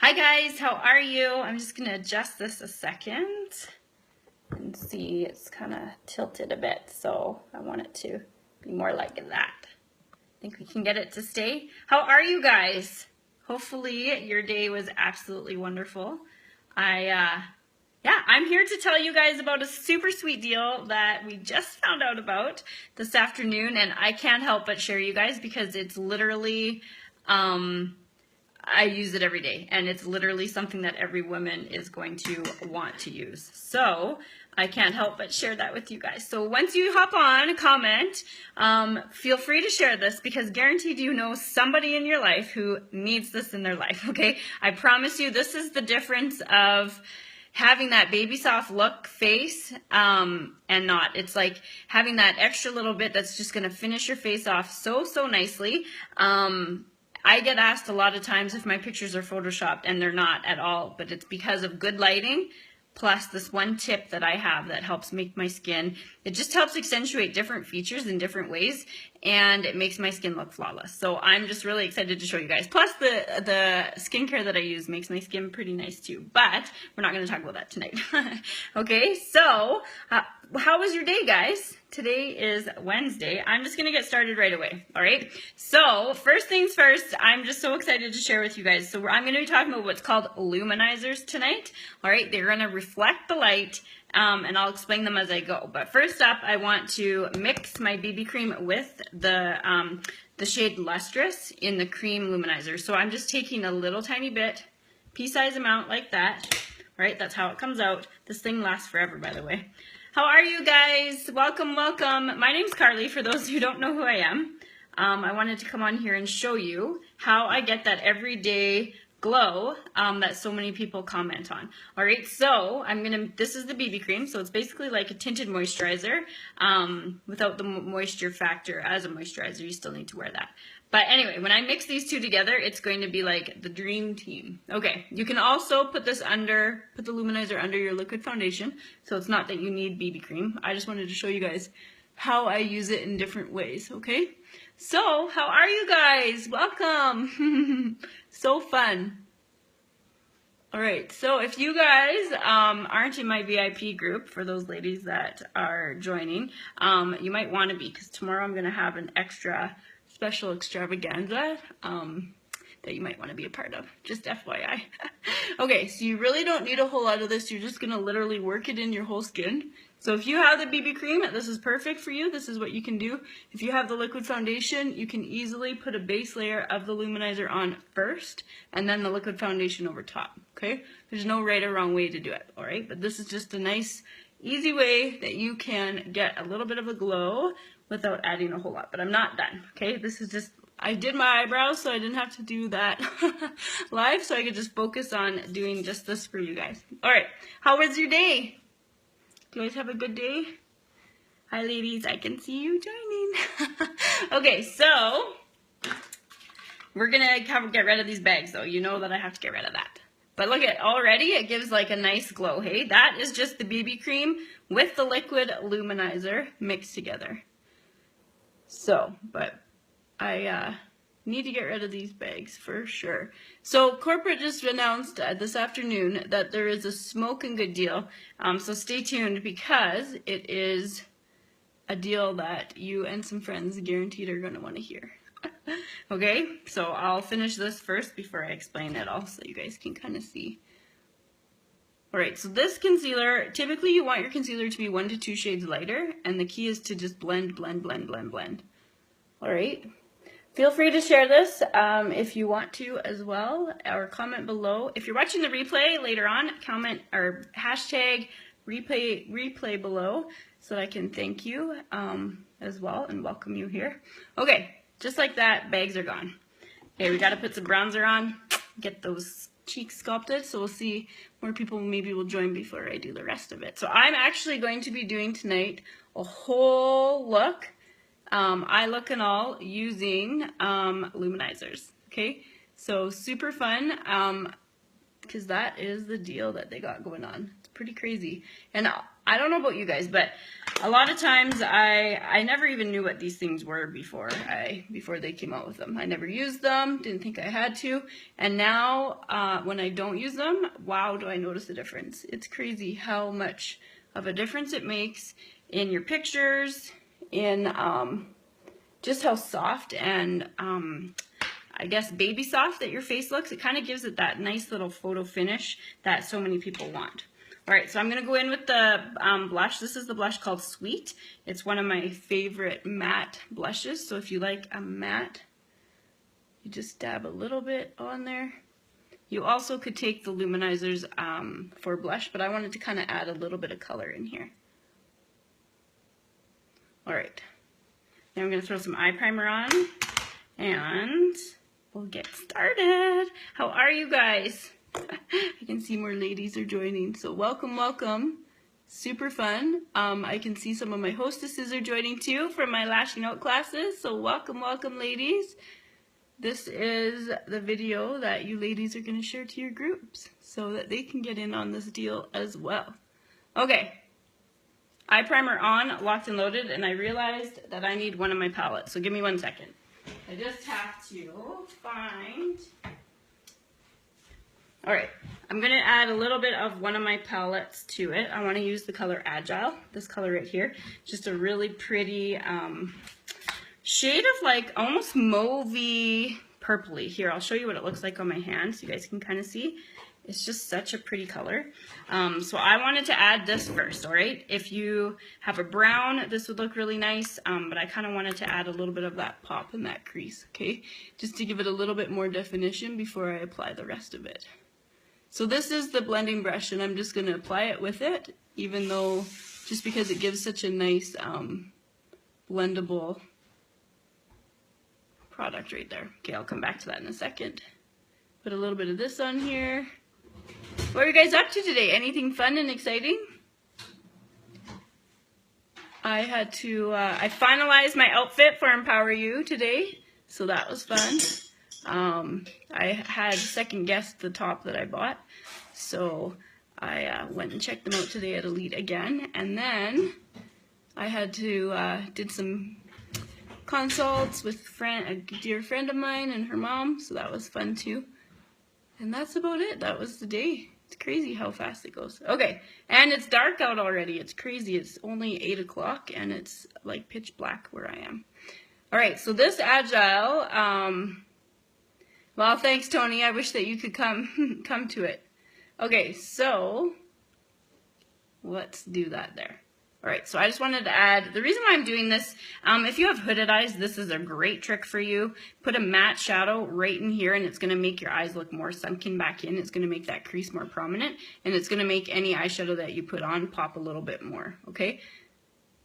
Hi guys, how are you? I'm just gonna adjust this a second and see, it's kind of tilted a bit, so I want it to be more like that. I think we can get it to stay. How are you guys? Hopefully your day was absolutely wonderful. I'm here to tell you guys about a super sweet deal that we just found out about this afternoon, and I can't help but share you guys because it's literally, I use it every day, and it's literally something that every woman is going to want to use. So I can't help but share that with you guys. So once you hop on, comment, feel free to share this because guaranteed you know somebody in your life who needs this in their life, okay? I promise you this is the difference of having that baby soft look face and not. It's like having that extra little bit that's just going to finish your face off so nicely. I get asked a lot of times if my pictures are photoshopped, and they're not at all, but it's because of good lighting, plus this one tip that I have that helps make my skin, it just helps accentuate different features in different ways, and it makes my skin look flawless. So I'm just really excited to show you guys. Plus the skincare that I use makes my skin pretty nice too, but we're not going to talk about that tonight. Okay, so how was your day, guys? Today is Wednesday. I'm just going to get started right away, all right? So first things first, I'm just so excited to share with you guys. So I'm going to be talking about what's called Luminizers tonight, all right? They're going to reflect the light, and I'll explain them as I go. But first up, I want to mix my BB cream with the shade Lustrous in the cream luminizer. So I'm just taking a little tiny bit, pea-size amount like that, all right? That's how it comes out. This thing lasts forever, by the way. How are you guys? Welcome, welcome. My name's Karlee, for those who don't know who I am. I wanted to come on here and show you how I get that everyday glow that so many people comment on. All right, so this is the BB cream, so it's basically like a tinted moisturizer without the moisture factor. As a moisturizer, you still need to wear that. But anyway, when I mix these two together, it's going to be like the dream team. Okay, you can also put the luminizer under your liquid foundation, so it's not that you need BB cream. I just wanted to show you guys how I use it in different ways, okay? So, how are you guys? Welcome. So fun. All right, so if you guys aren't in my VIP group, for those ladies that are joining, you might want to be, because tomorrow I'm going to have an special extravaganza that you might want to be a part of, just FYI. Okay, so you really don't need a whole lot of this. You're just going to literally work it in your whole skin. So if you have the BB cream, this is perfect for you. This is what you can do. If you have the liquid foundation, you can easily put a base layer of the luminizer on first, and then the liquid foundation over top, okay? There's no right or wrong way to do it, all right? But this is just a nice, easy way that you can get a little bit of a glow without adding a whole lot. But I'm not done, okay? This is just, I did my eyebrows, so I didn't have to do that live, so I could just focus on doing just this for you guys. All right, how was your day? Do you guys have a good day? Hi ladies, I can see you joining. Okay, so we're gonna get rid of these bags though. You know that I have to get rid of that. But look at, already it gives like a nice glow, hey? That is just the BB cream with the liquid luminizer mixed together. So, but I need to get rid of these bags for sure. So corporate just announced this afternoon that there is a smoking good deal. So stay tuned because it is a deal that you and some friends guaranteed are going to want to hear. Okay, so I'll finish this first before I explain it all so you guys can kind of see. Alright, so this concealer, typically you want your concealer to be 1 to 2 shades lighter, and the key is to just blend, blend, blend, blend, blend. Alright. Feel free to share this if you want to as well, or comment below. If you're watching the replay later on, comment or hashtag replay below so that I can thank you as well and welcome you here. Okay, just like that, bags are gone. Okay, we got to put some bronzer on, get those cheeks sculpted, so we'll see more people maybe will join before I do the rest of it. So I'm actually going to be doing tonight a whole look, eye look and all, using luminizers, okay? So super fun, because that is the deal that they got going on. It's pretty crazy. And I don't know about you guys, but a lot of times I never even knew what these things were before they came out with them. I never used them, didn't think I had to, and now when I don't use them, wow, do I notice a difference. It's crazy how much of a difference it makes in your pictures, in just how soft and I guess baby soft that your face looks. It kind of gives it that nice little photo finish that so many people want. All right, so I'm gonna go in with the blush. This is the blush called Sweet. It's one of my favorite matte blushes. So if you like a matte, you just dab a little bit on there. You also could take the Luminizers for blush, but I wanted to kind of add a little bit of color in here. All right, now I'm gonna throw some eye primer on and we'll get started. How are you guys? I can see more ladies are joining, so welcome, welcome. Super fun. I can see some of my hostesses are joining too from my lashing out classes, so welcome, welcome ladies. This is the video that you ladies are going to share to your groups so that they can get in on this deal as well. Okay, eye primer on, locked and loaded, and I realized that I need one of my palettes, so give me 1 second. I just have to find... Alright, I'm going to add a little bit of one of my palettes to it. I want to use the color Agile, this color right here. Just a really pretty shade of like almost mauvey purpley. Here, I'll show you what it looks like on my hand so you guys can kind of see. It's just such a pretty color. So I wanted to add this first, alright? If you have a brown, this would look really nice, but I kind of wanted to add a little bit of that pop and that crease, okay? Just to give it a little bit more definition before I apply the rest of it. So this is the blending brush, and I'm just going to apply it with it, even though, just because it gives such a nice blendable product right there. Okay, I'll come back to that in a second. Put a little bit of this on here. What are you guys up to today? Anything fun and exciting? I had to, I finalized my outfit for Empower You today, so that was fun. I had second guessed the top that I bought, so I went and checked them out today at Elite again, and then I had to did some consults with a dear friend of mine and her mom, so that was fun too. And that's about it. That was the day. It's crazy how fast it goes. Okay, and it's dark out already. It's crazy. It's only 8 o'clock and it's like pitch black where I am. All right, so this Agile, well, thanks, Tony. I wish that you could come to it. Okay, so let's do that there. All right, so I just wanted to add, the reason why I'm doing this, if you have hooded eyes, this is a great trick for you. Put a matte shadow right in here, and it's going to make your eyes look more sunken back in. It's going to make that crease more prominent, and it's going to make any eyeshadow that you put on pop a little bit more, okay?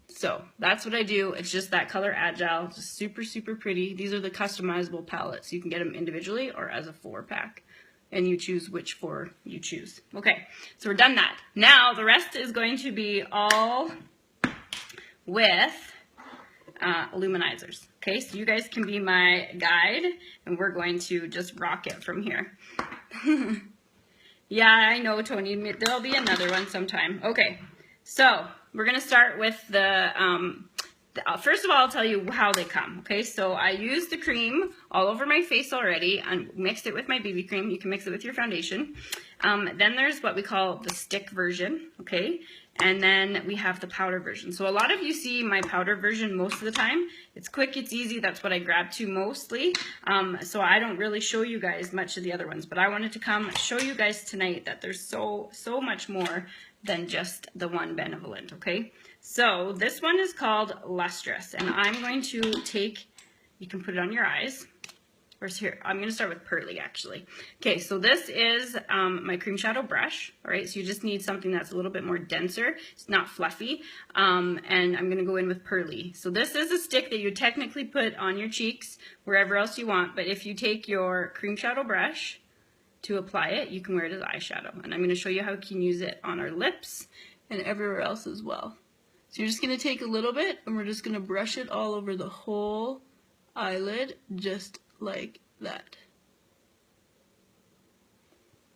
So that's what I do. It's just that color Agile, just super, super pretty. These are the customizable palettes. You can get them individually or as a 4-pack, and you choose which 4 you choose. Okay, so we're done that. Now the rest is going to be all with Luminizers. Okay, so you guys can be my guide, and we're going to just rock it from here. Yeah, I know, Tony. There'll be another one sometime. Okay, so we're going to start with the, first of all, I'll tell you how they come, okay? So I used the cream all over my face already and mixed it with my BB cream. You can mix it with your foundation. Then there's what we call the stick version, okay? And then we have the powder version. So a lot of you see my powder version most of the time. It's quick, it's easy. That's what I grab to mostly. So I don't really show you guys much of the other ones, but I wanted to come show you guys tonight that there's so much more than just the one Benevolent, okay? So this one is called Lustrous, and I'm going to take, you can put it on your eyes. Or here, I'm going to start with Pearly, actually. Okay, so this is my cream shadow brush, all right? So you just need something that's a little bit more denser. It's not fluffy, and I'm going to go in with Pearly. So this is a stick that you technically put on your cheeks, wherever else you want, but if you take your cream shadow brush to apply it, you can wear it as eyeshadow. And I'm going to show you how you can use it on our lips and everywhere else as well. So you're just going to take a little bit, and we're just going to brush it all over the whole eyelid, just like that.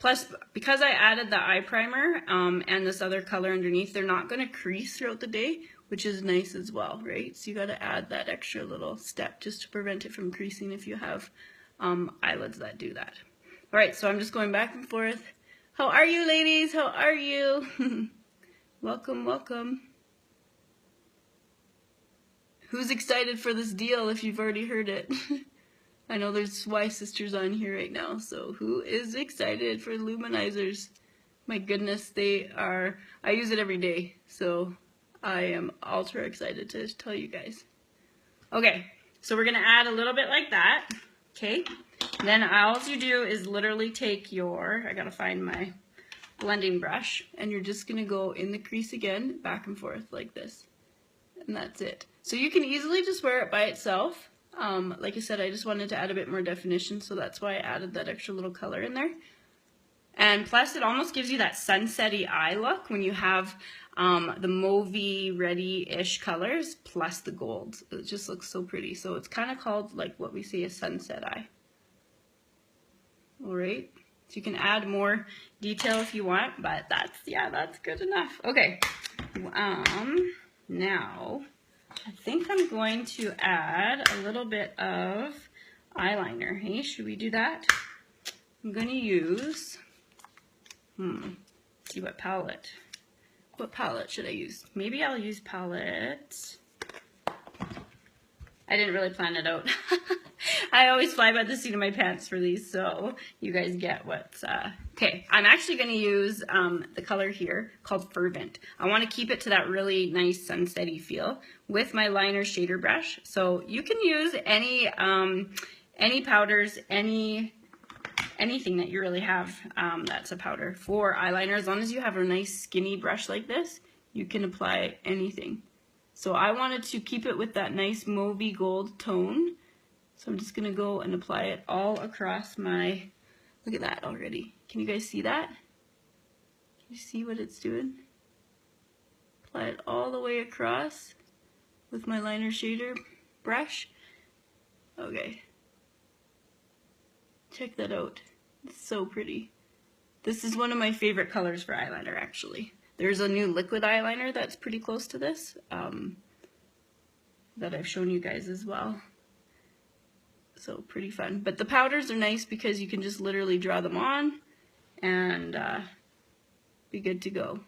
Plus, because I added the eye primer and this other color underneath, they're not going to crease throughout the day, which is nice as well, right? So you got to add that extra little step just to prevent it from creasing if you have eyelids that do that. All right, so I'm just going back and forth. How are you, ladies? How are you? Welcome, welcome. Who's excited for this deal if you've already heard it? I know there's Y sisters on here right now, so who is excited for Luminizers? My goodness, they are, I use it every day, so I am ultra excited to tell you guys. Okay, so we're gonna add a little bit like that, okay? Then all you do is literally take your, I gotta find my blending brush, and you're just gonna go in the crease again, back and forth like this. And that's it. So you can easily just wear it by itself. Like I said, I just wanted to add a bit more definition, so that's why I added that extra little color in there. And plus, it almost gives you that sunsetty eye look when you have the mauvey, reddy-ish colors plus the gold. It just looks so pretty. So it's kind of called like what we say a sunset eye. All right. So you can add more detail if you want, but that's, yeah, that's good enough. Okay. Now, I think I'm going to add a little bit of eyeliner. Hey, should we do that? I'm going to use, see what palette. What palette should I use? Maybe I'll use palette. I didn't really plan it out. I always fly by the seat of my pants for these, so you guys get what's, okay. I'm actually going to use the color here called Fervent. I want to keep it to that really nice sunsetty feel with my liner shader brush. So you can use any powders, anything that you really have that's a powder for eyeliner. As long as you have a nice skinny brush like this, you can apply anything. So I wanted to keep it with that nice mauvey gold tone. So I'm just going to go and apply it all across my, look at that already. Can you guys see that? Can you see what it's doing? Apply it all the way across with my liner shader brush. Okay. Check that out. It's so pretty. This is one of my favorite colors for eyeliner, actually. There's a new liquid eyeliner that's pretty close to this that I've shown you guys as well. So pretty fun. But the powders are nice because you can just literally draw them on and be good to go.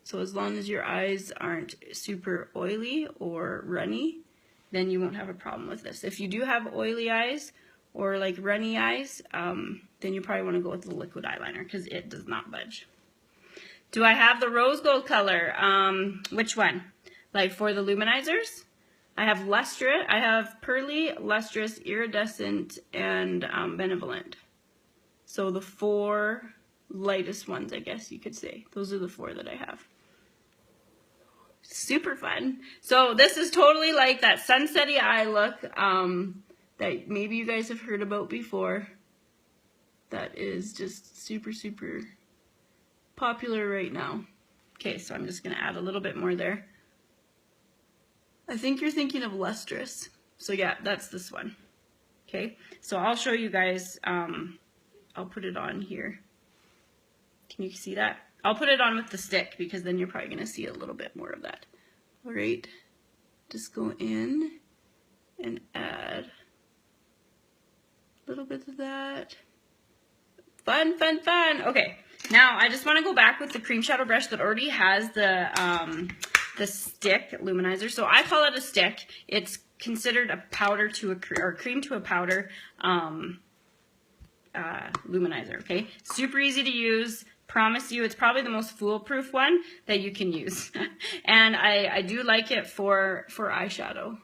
So as long as your eyes aren't super oily or runny, then you won't have a problem with this. If you do have oily eyes or like runny eyes, then you probably want to go with the liquid eyeliner because it does not budge. Do I have the rose gold color? Which one? Like for the Luminizers? I have Lustrous, I have Pearly, Lustrous, Iridescent, and Benevolent. So the 4 lightest ones, I guess you could say. Those are the 4 that I have. Super fun. So this is totally like that sunsetty eye look that maybe you guys have heard about before. That is just super, super popular right now. Okay, so I'm just going to add a little bit more there. I think you're thinking of Lustrous. So yeah, that's this one. Okay, so I'll show you guys, I'll put it on here. Can you see that? I'll put it on with the stick because then you're probably going to see a little bit more of that. All right, just go in and add a little bit of that. Fun, fun, fun. Okay, now I just want to go back with the cream shadow brush that already has the stick luminizer. So I call it a stick. It's considered a powder to a cream to a powder luminizer. Okay, super easy to use. Promise you, it's probably the most foolproof one that you can use. And I do like it for eyeshadow.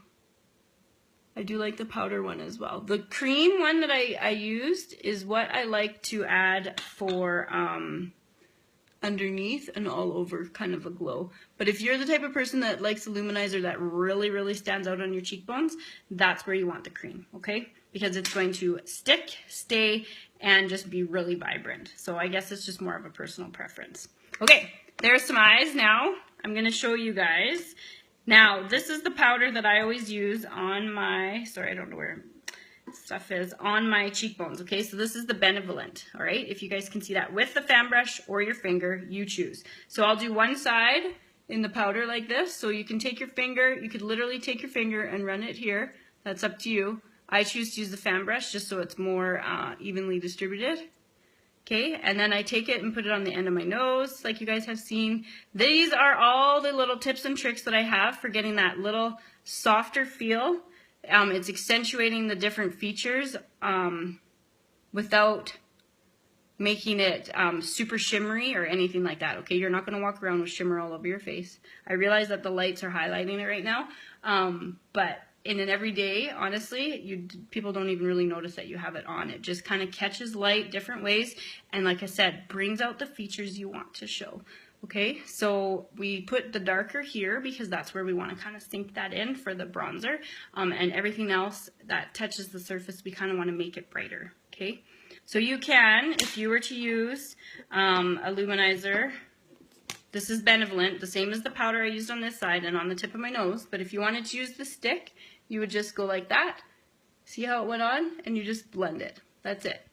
I do like the powder one as well. The cream one that I used is what I like to add for underneath and all over, kind of a glow. But if you're the type of person that likes a luminizer that really, really stands out on your cheekbones, that's where you want the cream, okay? Because it's going to stick, stay, and just be really vibrant. So I guess it's just more of a personal preference. Okay, there's some eyes now. I'm gonna show you guys. Now, this is the powder that I always use on my, sorry, I don't know where. stuff is on my cheekbones, okay? So this is the Benevolent, all right? If you guys can see that with the fan brush or your finger, you choose. So I'll do one side in the powder like this. So you can take your finger, you could literally take your finger and run it here. That's up to you. I choose to use the fan brush just so it's more evenly distributed. Okay, and then I take it and put it on the end of my nose, like you guys have seen. These are all the little tips and tricks that I have for getting that little softer feel. It's accentuating the different features without making it super shimmery or anything like that, okay? You're not going to walk around with shimmer all over your face. I realize that the lights are highlighting it right now, but in an everyday, honestly, people don't even really notice that you have it on. It just kind of catches light different ways, and like I said, brings out the features you want to show. Okay, so we put the darker here because that's where we want to kind of sink that in for the bronzer, and everything else that touches the surface, we kind of want to make it brighter. Okay, so you can, if you were to use a luminizer. This is Benevolent, the same as the powder I used on this side and on the tip of my nose, but if you wanted to use the stick, you would just go like that. See how it went on? And you just blend it. That's it.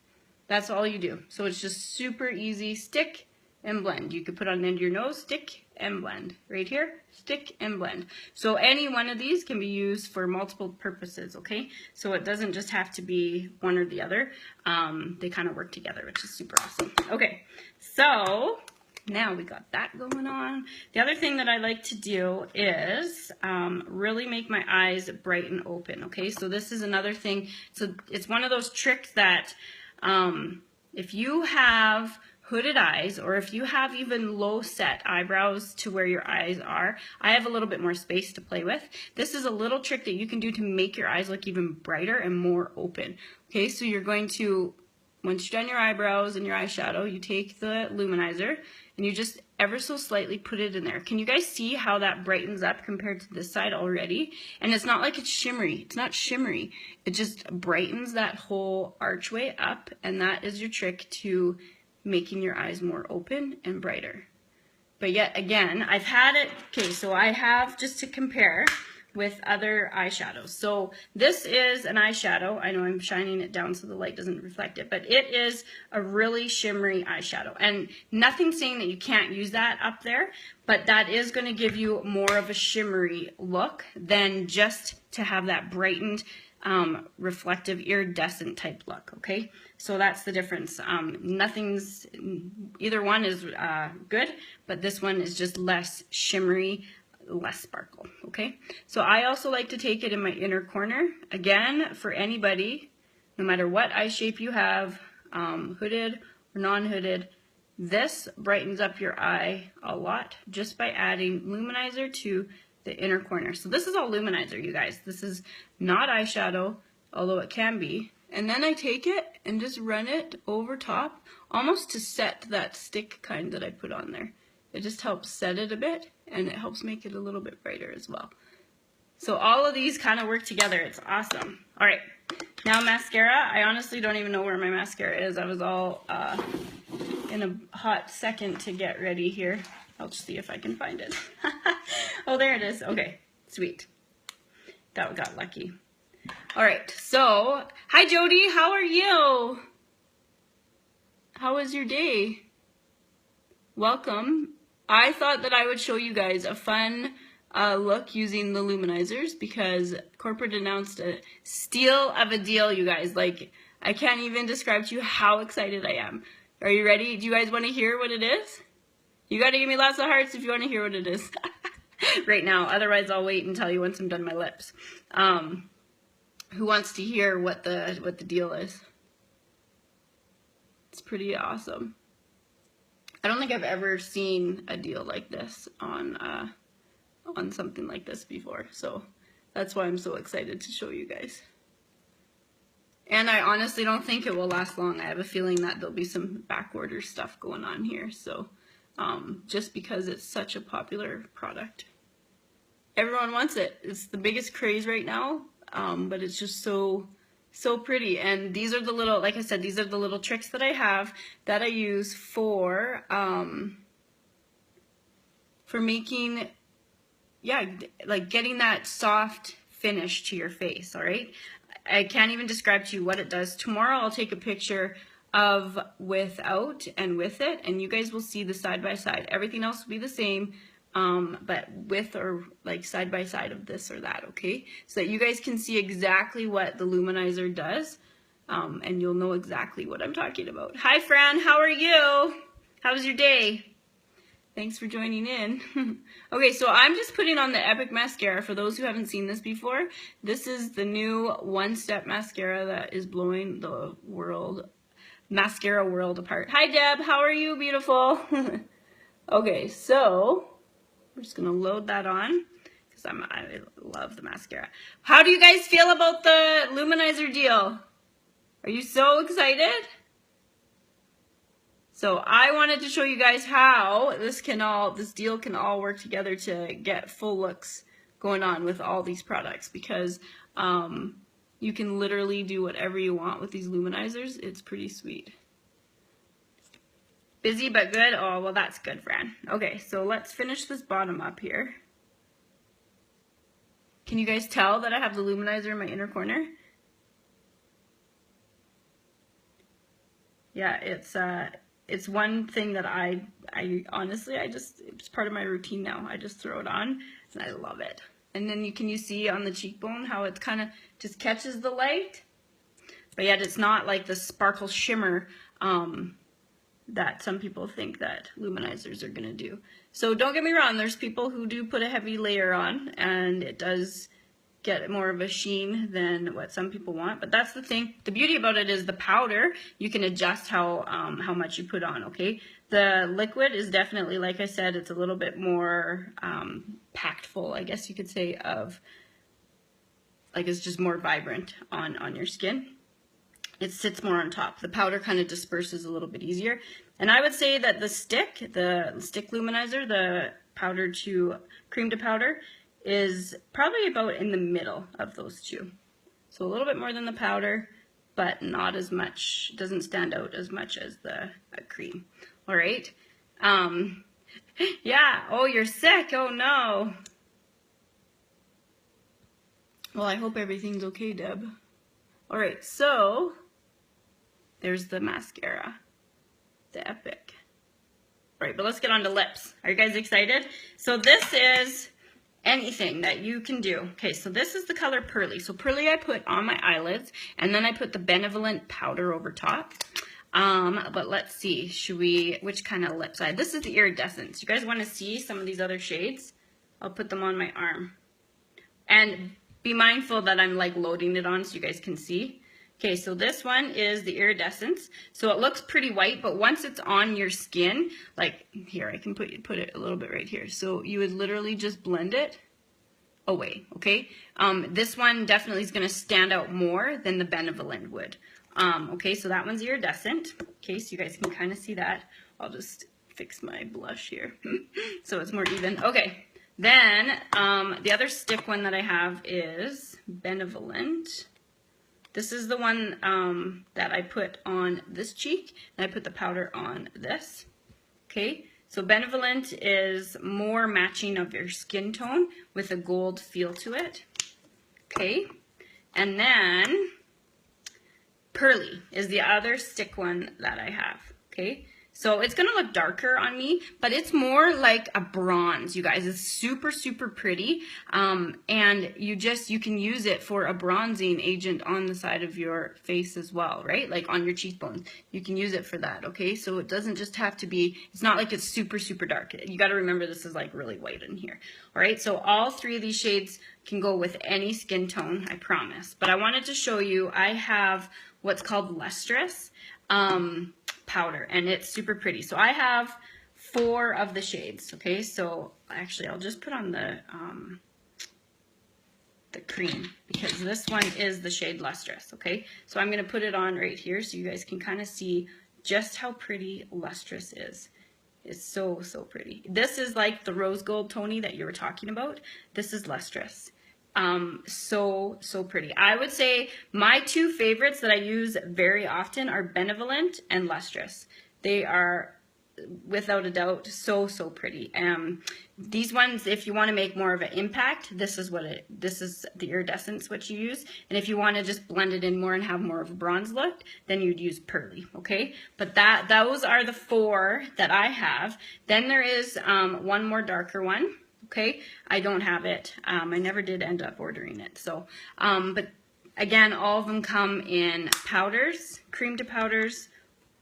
That's all you do. So it's just super easy. Stick and blend. You could put on the end of your nose, stick and blend. Right here, stick and blend. So any one of these can be used for multiple purposes, okay? So it doesn't just have to be one or the other. They kind of work together, which is super awesome. Okay, so now we got that going on. The other thing that I like to do is really make my eyes bright and open, okay? So this is another thing. So it's one of those tricks that if you have hooded eyes, or if you have even low set eyebrows to where your eyes are, I have a little bit more space to play with. This is a little trick that you can do to make your eyes look even brighter and more open. Okay, so you're going to, once you've done your eyebrows and your eyeshadow, you take the luminizer and you just ever so slightly put it in there. Can you guys see how that brightens up compared to this side already? And it's not like it's shimmery. It's not shimmery. It just brightens that whole archway up, and that is your trick to making your eyes more open and brighter. But yet again, I've had it, okay, so I have, just to compare with other eyeshadows. So this is an eyeshadow. I know I'm shining it down so the light doesn't reflect it, but it is a really shimmery eyeshadow. And nothing saying that you can't use that up there, but that is going to give you more of a shimmery look than just to have that brightened, reflective, iridescent type look, okay? So that's the difference. Either one is good, but this one is just less shimmery, less sparkle, okay? So I also like to take it in my inner corner. Again, for anybody, no matter what eye shape you have, hooded or non-hooded, this brightens up your eye a lot just by adding luminizer to the inner corner. So this is all luminizer, you guys. This is not eyeshadow, although it can be. And then I take it and just run it over top, almost to set that stick kind that I put on there. It just helps set it a bit, and it helps make it a little bit brighter as well. So all of these kind of work together. It's awesome. All right, now mascara. I honestly don't even know where my mascara is. I was all in a hot second to get ready here. I'll just see if I can find it. Oh, there it is. Okay, sweet. That got lucky. All right, so hi Jody, how are you? How was your day? Welcome. I thought that I would show you guys a fun look using the luminizers because corporate announced a steal of a deal, you guys. Like, I can't even describe to you how excited I am. Are you ready? Do you guys want to hear what it is? You got to give me lots of hearts if you want to hear what it is right now. Otherwise, I'll wait and tell you once I'm done my lips. Who wants to hear what the deal is? It's pretty awesome. I don't think I've ever seen a deal like this on something like this before, so that's why I'm so excited to show you guys. And I honestly don't think it will last long. I have a feeling that there'll be some back order stuff going on here, so just because it's such a popular product. Everyone wants it. It's the biggest craze right now, but it's just so pretty. And these are the little, like I said, these are the little tricks that I have that I use for making, yeah, like getting that soft finish to your face, all right? I can't even describe to you what it does. Tomorrow I'll take a picture of without and with it, and you guys will see the side by side. Everything else will be the same, but with or like side by side of this or that, okay? So that you guys can see exactly what the Luminizer does, and you'll know exactly what I'm talking about. Hi Fran, how are you? How was your day? Thanks for joining in. Okay, so I'm just putting on the Epic Mascara. For those who haven't seen this before, this is the new one-step mascara that is blowing the mascara world apart. Hi Deb, how are you, beautiful? Okay, so we're just gonna load that on because I love the mascara. How do you guys feel about the Luminizer deal? Are you so excited? So I wanted to show you guys how this deal can all work together to get full looks going on with all these products, because you can literally do whatever you want with these Luminizers. It's pretty sweet. Busy but good? Oh, well that's good, Fran. Okay, so let's finish this bottom up here. Can you guys tell that I have the Luminizer in my inner corner? Yeah, it's one thing that I honestly, it's part of my routine now. I just throw it on and I love it. And then you see on the cheekbone how it kind of just catches the light, but yet it's not like the sparkle shimmer that some people think that Luminizers are gonna do. So don't get me wrong, there's people who do put a heavy layer on and it does get more of a sheen than what some people want, but that's the thing. The beauty about it is the powder, you can adjust how much you put on, okay? The liquid is definitely, like I said, it's a little bit more packed full, I guess you could say, of, like it's just more vibrant on your skin. It sits more on top. The powder kind of disperses a little bit easier. And I would say that the stick Luminizer, the powder to cream to powder, is probably about in the middle of those two. So a little bit more than the powder, but not as much, doesn't stand out as much as the cream. All right. Yeah, oh, you're sick, oh no. Well, I hope everything's okay, Deb. All right, so there's the mascara, the Epic. All right, but let's get on to lips. Are you guys excited? So this is anything that you can do. Okay, so this is the color Pearly. So Pearly I put on my eyelids, and then I put the Benevolent powder over top. But let's see, which kind of lip side? This is the Iridescence. You guys want to see some of these other shades? I'll put them on my arm. And be mindful that I'm like loading it on so you guys can see. Okay, so this one is the Iridescence. So it looks pretty white, but once it's on your skin, like here, I can put it a little bit right here. So you would literally just blend it away, okay? This one definitely is gonna stand out more than the Benevolent would. Okay, so that one's Iridescent. Okay, so you guys can kind of see that. I'll just fix my blush here so it's more even. Okay, then the other stick one that I have is Benevolent. This is the one that I put on this cheek, and I put the powder on this. Okay, so Benevolent is more matching of your skin tone with a gold feel to it. Okay, and then Pearly is the other stick one that I have. Okay, so it's gonna look darker on me, but it's more like a bronze, you guys. It's super, super pretty. And you can use it for a bronzing agent on the side of your face as well, right? Like on your cheekbones. You can use it for that, okay? So it doesn't just have to be, it's not like it's super, super dark. You gotta remember this is like really white in here. All right, so all three of these shades can go with any skin tone, I promise. But I wanted to show you, I have what's called Lustrous powder, and it's super pretty. So I have 4 of the shades, okay? So actually I'll just put on the cream, because this one is the shade Lustrous, okay? So I'm gonna put it on right here so you guys can kind of see just how pretty Lustrous is. It's so, so pretty. This is like the rose gold Tony that you were talking about. This is Lustrous. So, so pretty. I would say my 2 favorites that I use very often are Benevolent and Lustrous. They are without a doubt so pretty. These ones, if you want to make more of an impact, this is the iridescence what you use. And if you want to just blend it in more and have more of a bronze look, then you'd use Pearly, okay? But those are the 4 that I have. Then there is one more darker one, okay? I don't have it. I never did end up ordering it. So, but again, all of them come in powders, cream to powders,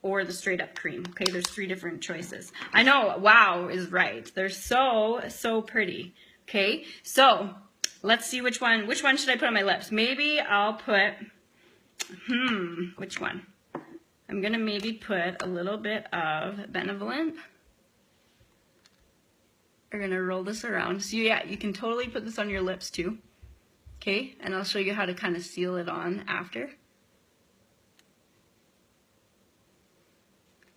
or the straight up cream. Okay, there's 3 different choices. I know, wow is right. They're so pretty. Okay, so let's see which one should I put on my lips? Maybe I'll put, which one? I'm gonna maybe put a little bit of Benevolent. We're gonna roll this around. So yeah, you can totally put this on your lips too. Okay, and I'll show you how to kind of seal it on after.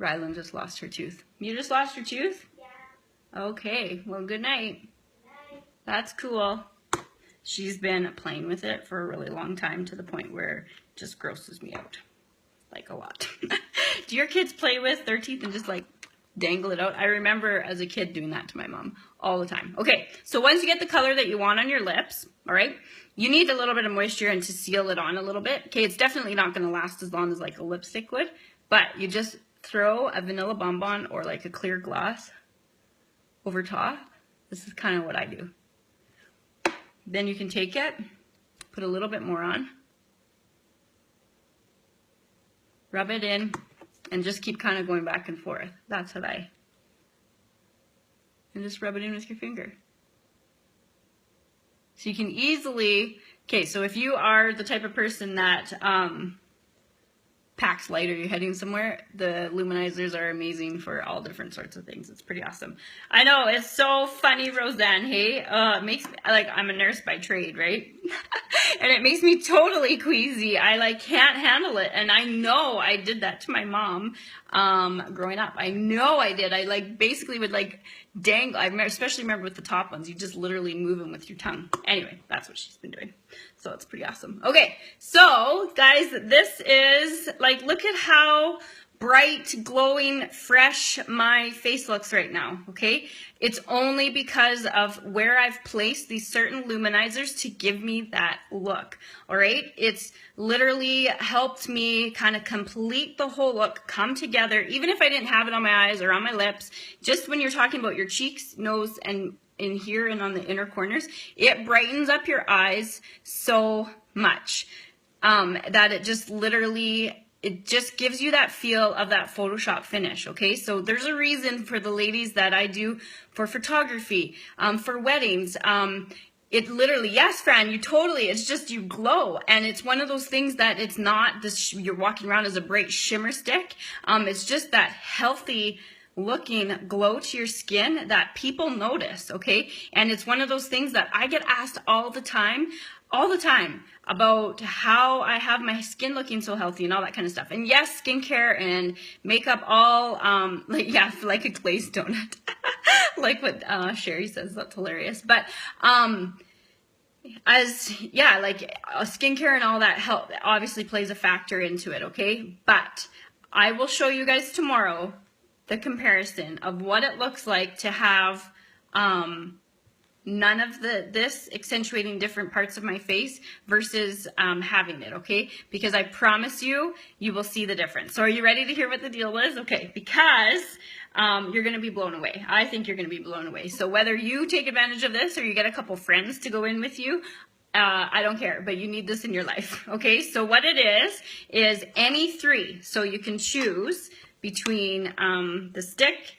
Rylan just lost her tooth. You just lost your tooth? Yeah. Okay, well, good night. Good night. That's cool. She's been playing with it for a really long time to the point where it just grosses me out. Like a lot. Do your kids play with their teeth and just like dangle it out? I remember as a kid doing that to my mom all the time. Okay, so once you get the color that you want on your lips, all right, you need a little bit of moisture and to seal it on a little bit. Okay, it's definitely not going to last as long as like a lipstick would, but you just throw a vanilla bonbon or like a clear gloss over top. This is kind of what I do. Then you can take it, put a little bit more on, rub it in, and just keep kind of going back and forth. That's what and just rub it in with your finger. So you can easily, okay, so if you are the type of person that packs light or you're heading somewhere, the Luminizers are amazing for all different sorts of things. It's pretty awesome. I know, it's so funny, Roseanne, hey? It makes me, like, I'm a nurse by trade, right? And it makes me totally queasy. I, like, can't handle it. And I know I did that to my mom growing up. I know I did. I, like, basically would, like, dangle. Especially remember with the top ones. You just literally move them with your tongue. Anyway, that's what she's been doing. So it's pretty awesome. Okay, so, guys, this is, like, look at how bright, glowing, fresh my face looks right now, okay? It's only because of where I've placed these certain luminizers to give me that look, all right? It's literally helped me kind of complete the whole look, come together, even if I didn't have it on my eyes or on my lips, just when you're talking about your cheeks, nose, and in here and on the inner corners, it brightens up your eyes so much that it just literally, it just gives you that feel of that Photoshop finish, okay? So there's a reason for the ladies that I do for photography, for weddings. It literally, yes, Fran, you totally, it's just you glow. And it's one of those things that it's not this, you're walking around as a bright shimmer stick. It's just that healthy looking glow to your skin that people notice, okay? And it's one of those things that I get asked all the time about how I have my skin looking so healthy and all that kind of stuff. And yes, skincare and makeup all, like a glazed donut. Like what Sherry says, that's hilarious. But skincare and all that help obviously plays a factor into it, okay? But I will show you guys tomorrow the comparison of what it looks like to have none of this accentuating different parts of my face versus having it, okay? Because I promise you, you will see the difference. So are you ready to hear what the deal is? Okay, because you're going to be blown away. I think you're going to be blown away. So whether you take advantage of this or you get a couple friends to go in with you, I don't care, but you need this in your life, okay? So what it is any 3. So you can choose between the stick.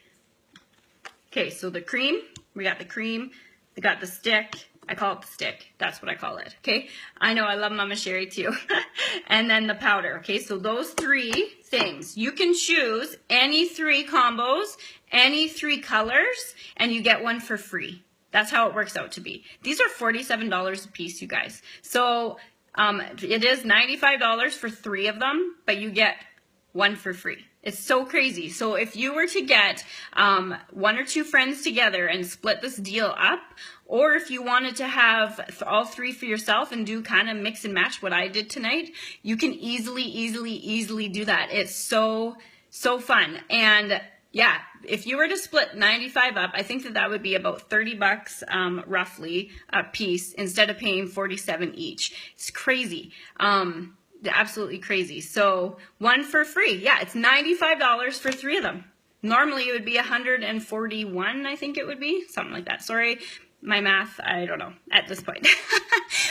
Okay, so the cream, we got the cream, we got the stick. I call it the stick. That's what I call it, okay? I know, I love Mama Sherry too. And then the powder, okay? So those 3 things. You can choose any 3 combos, any 3 colors, and you get one for free. That's how it works out to be. These are $47 a piece, you guys. So it is $95 for 3 of them, but you get one for free. It's so crazy. So if you were to get 1 or 2 friends together and split this deal up, or if you wanted to have all 3 for yourself and do kind of mix and match what I did tonight, you can easily do that. It's so fun. And yeah, if you were to split 95 up, I think that would be about $30 roughly a piece instead of paying 47 each. It's crazy. Absolutely crazy. So one for free. Yeah, it's $95 for 3 of them. Normally it would be 141, I think it would be, something like that. Sorry, my math, I don't know at this point.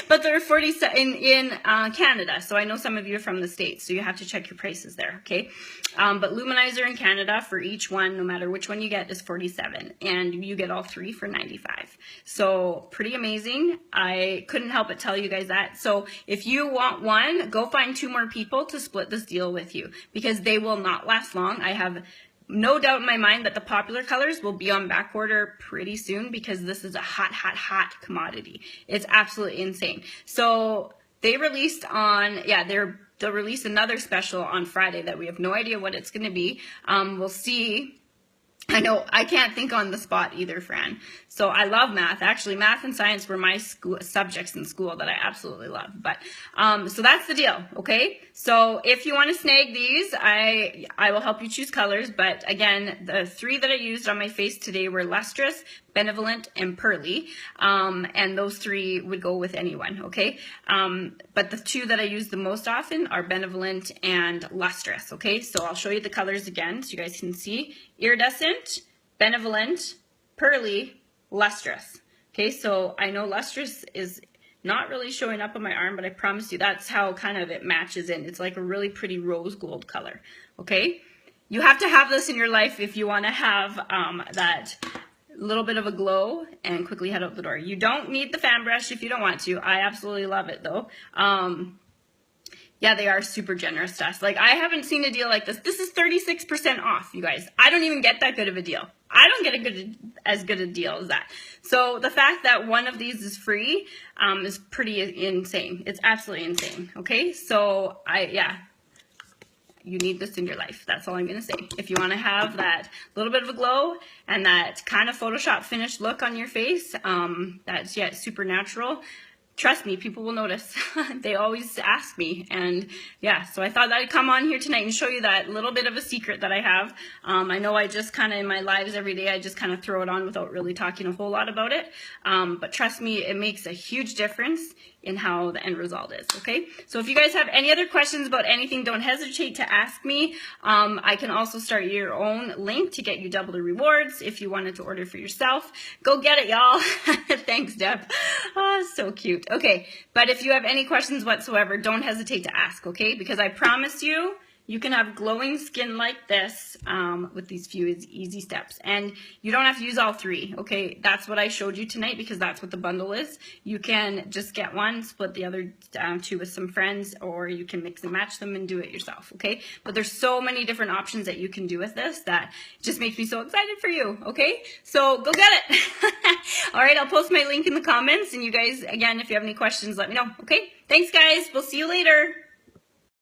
But they're 47 in Canada, so I know some of you are from the States, so you have to check your prices there, okay? But Luminizer in Canada for each one, no matter which one you get, is 47, and you get all 3 for 95. So pretty amazing. I couldn't help but tell you guys that. So if you want one, go find 2 more people to split this deal with you, because they will not last long. I have no doubt in my mind that the popular colors will be on back order pretty soon, because this is a hot commodity. It's absolutely insane. So they released on, yeah, they'll release another special on Friday that we have no idea what it's going to be. We'll see. I know I can't think on the spot either, Fran. So I love math. Actually, math and science were my subjects in school that I absolutely love. But so that's the deal, okay? So if you want to snag these, I will help you choose colors. But again, the 3 that I used on my face today were Lustrous, Benevolent, and Pearly. And those 3 would go with anyone, okay? But the 2 that I use the most often are Benevolent and Lustrous, okay? So I'll show you the colors again so you guys can see. Iridescent, Benevolent, Pearly, Lustrous. Okay, so I know Lustrous is not really showing up on my arm, but I promise you that's how kind of it matches in. It's like a really pretty rose gold color, okay? You have to have this in your life if you want to have that little bit of a glow and quickly head out the door. You don't need the fan brush if you don't want to. I absolutely love it though. Yeah, they are super generous to us. Like, I haven't seen a deal like this. This is 36% off, you guys. I don't even get that good of a deal. I don't get as good a deal as that. So the fact that one of these is free is pretty insane. It's absolutely insane, okay? So, yeah, you need this in your life. That's all I'm going to say. If you want to have that little bit of a glow and that kind of Photoshop finished look on your face, that's, yeah, super natural. Trust me, people will notice. They always ask me, and yeah, so I thought I'd come on here tonight and show you that little bit of a secret that I have. I know I just kind of, in my lives every day, I just kind of throw it on without really talking a whole lot about it, but trust me, it makes a huge difference in how the end result is, okay? So if you guys have any other questions about anything, don't hesitate to ask me. I can also start your own link to get you double the rewards if you wanted to order for yourself. Go get it, y'all. Thanks, Deb. Oh, so cute. Okay, but if you have any questions whatsoever, don't hesitate to ask, okay? Because I promise you, you can have glowing skin like this with these few easy steps. And you don't have to use all 3, okay? That's what I showed you tonight because that's what the bundle is. You can just get one, split the other 2 with some friends, or you can mix and match them and do it yourself, okay? But there's so many different options that you can do with this that just makes me so excited for you, okay? So go get it. All right, I'll post my link in the comments. And you guys, again, if you have any questions, let me know, okay? Thanks, guys. We'll see you later.